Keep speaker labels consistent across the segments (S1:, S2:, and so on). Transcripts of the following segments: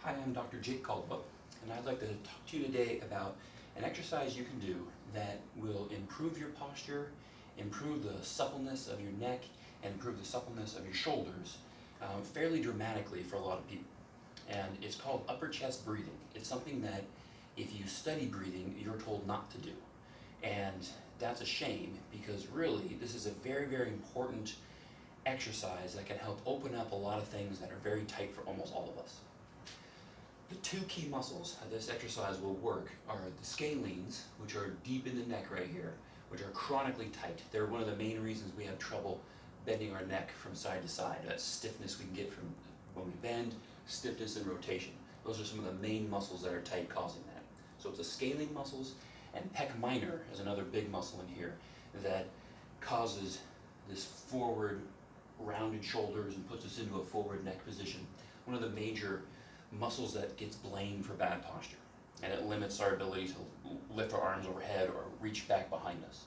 S1: Hi, I'm Dr. Jake Caldwell, and I'd like to talk to you today about an exercise you can do that will improve your posture, improve the suppleness of your neck, and improve the suppleness of your shoulders fairly dramatically for a lot of people. And it's called upper chest breathing. It's something that if you study breathing, you're told not to do. And that's a shame because really this is a very, very important exercise that can help open up a lot of things that are very tight for almost all of us. The two key muscles how this exercise will work are the scalenes, which are deep in the neck right here, which are chronically tight. They're one of the main reasons we have trouble bending our neck from side to side. That stiffness we can get from when we bend, stiffness and rotation. Those are some of the main muscles that are tight causing that. So it's the scalene muscles, and pec minor is another big muscle in here that causes this forward rounded shoulders and puts us into a forward neck position. One of the major muscles that gets blamed for bad posture, and it limits our ability to lift our arms overhead or reach back behind us.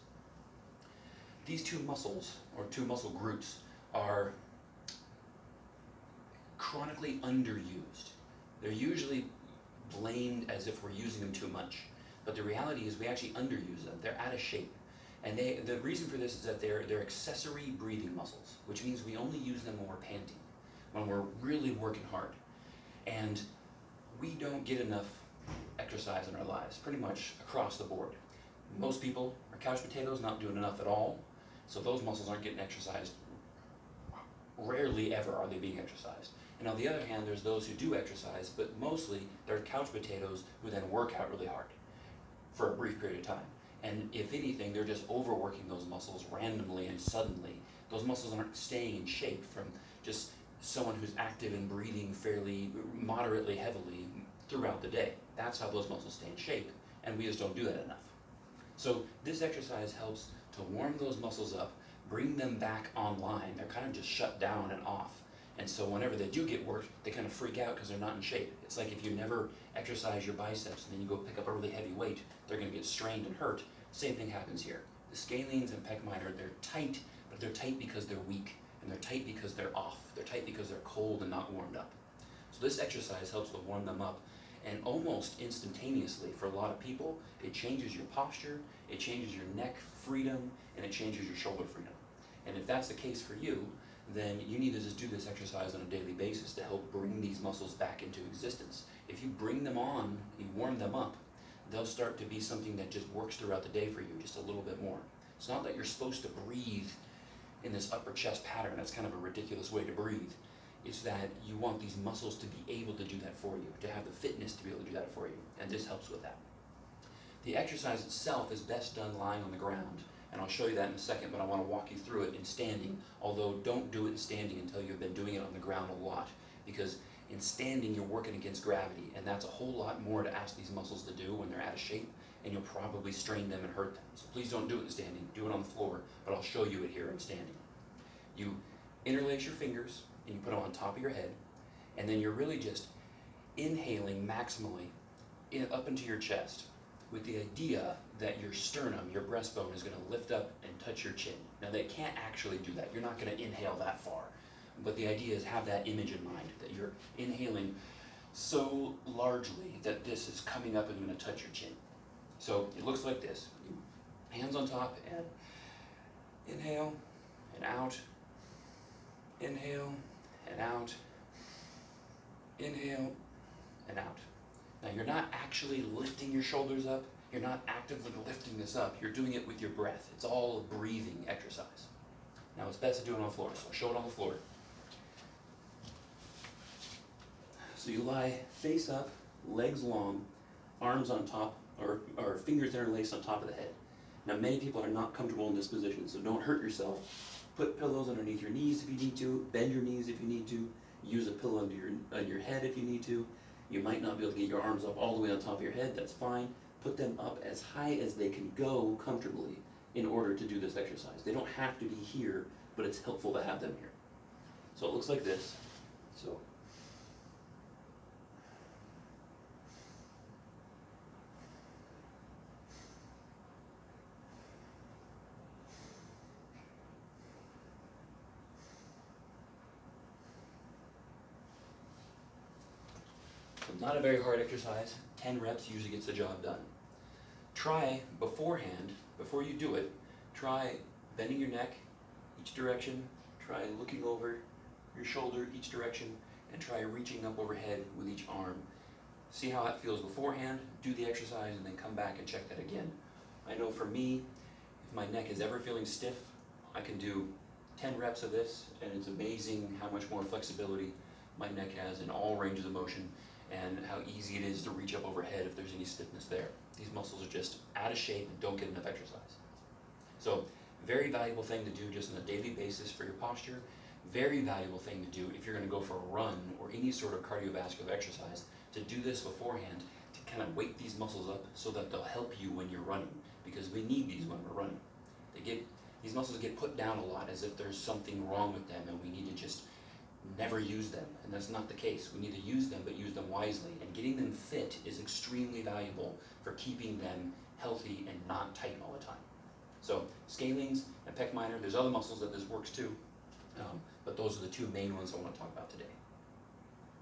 S1: These two muscles, or two muscle groups, are chronically underused. They're usually blamed as if we're using them too much, but the reality is we actually underuse them. They're out of shape. And the reason for this is that they're accessory breathing muscles, which means we only use them when we're panting, when we're really working hard. And we don't get enough exercise in our lives, pretty much across the board. Most people are couch potatoes, not doing enough at all, so those muscles aren't getting exercised. Rarely ever are they being exercised. And on the other hand, there's those who do exercise, but mostly they're couch potatoes who then work out really hard for a brief period of time. And if anything, they're just overworking those muscles randomly and suddenly. Those muscles aren't staying in shape from just someone who's active and breathing fairly moderately heavily throughout the day. That's how those muscles stay in shape, and we just don't do that enough. So this exercise helps to warm those muscles up, bring them back online. They're kind of just shut down and off. And so whenever they do get worked, they kind of freak out because they're not in shape. It's like if you never exercise your biceps and then you go pick up a really heavy weight, they're going to get strained and hurt. Same thing happens here. The scalenes and pec minor, they're tight, but they're tight because they're weak. And they're tight because they're off. They're tight because they're cold and not warmed up. So this exercise helps to warm them up, and almost instantaneously for a lot of people, it changes your posture, it changes your neck freedom, and it changes your shoulder freedom. And if that's the case for you, then you need to just do this exercise on a daily basis to help bring these muscles back into existence. If you bring them on, you warm them up, they'll start to be something that just works throughout the day for you just a little bit more. It's not that you're supposed to breathe in this upper chest pattern. That's kind of a ridiculous way to breathe. It's that you want these muscles to be able to do that for you, to have the fitness to be able to do that for you, and this helps with that. The exercise itself is best done lying on the ground, and I'll show you that in a second, but I want to walk you through it in standing, although don't do it in standing until you've been doing it on the ground a lot, because in standing you're working against gravity, and that's a whole lot more to ask these muscles to do when they're out of shape, and you'll probably strain them and hurt them. So please don't do it in standing, do it on the floor, but I'll show you it here in standing. You interlace your fingers and you put them on top of your head, and then you're really just inhaling maximally up into your chest with the idea that your sternum, your breastbone, is going to lift up and touch your chin. Now they can't actually do that. You're not going to inhale that far, but the idea is have that image in mind, that you're inhaling so largely that this is coming up and going to touch your chin. So it looks like this. Hands on top and inhale and out, inhale and out, inhale and out. Now you're not actually lifting your shoulders up, you're not actively lifting this up, you're doing it with your breath. It's all a breathing exercise. Now it's best to do it on the floor, so I'll show it on the floor. So you lie face up, legs long, arms on top, or fingers interlaced on top of the head. Now many people are not comfortable in this position, so don't hurt yourself. Put pillows underneath your knees if you need to, bend your knees if you need to, use a pillow under your head if you need to. You might not be able to get your arms up all the way on top of your head, that's fine. Put them up as high as they can go comfortably in order to do this exercise. They don't have to be here, but it's helpful to have them here. So it looks like this. So Not a very hard exercise. 10 reps usually gets the job done. Try beforehand, before you do it, try bending your neck each direction, try looking over your shoulder each direction, and try reaching up overhead with each arm. See how that feels beforehand, do the exercise, and then come back and check that again. I know for me, if my neck is ever feeling stiff, I can do 10 reps of this, and it's amazing how much more flexibility my neck has in all ranges of motion, and how easy it is to reach up overhead if there's any stiffness there. These muscles are just out of shape and don't get enough exercise. So, very valuable thing to do just on a daily basis for your posture. Very valuable thing to do if you're going to go for a run or any sort of cardiovascular exercise, to do this beforehand to kind of wake these muscles up so that they'll help you when you're running, because we need these when we're running. These muscles get put down a lot as if there's something wrong with them and we need to just never use them, and that's not the case. We need to use them, but use them wisely, and getting them fit is extremely valuable for keeping them healthy and not tight all the time. So scalenes and pec minor, there's other muscles that this works too, but those are the two main ones I want to talk about today.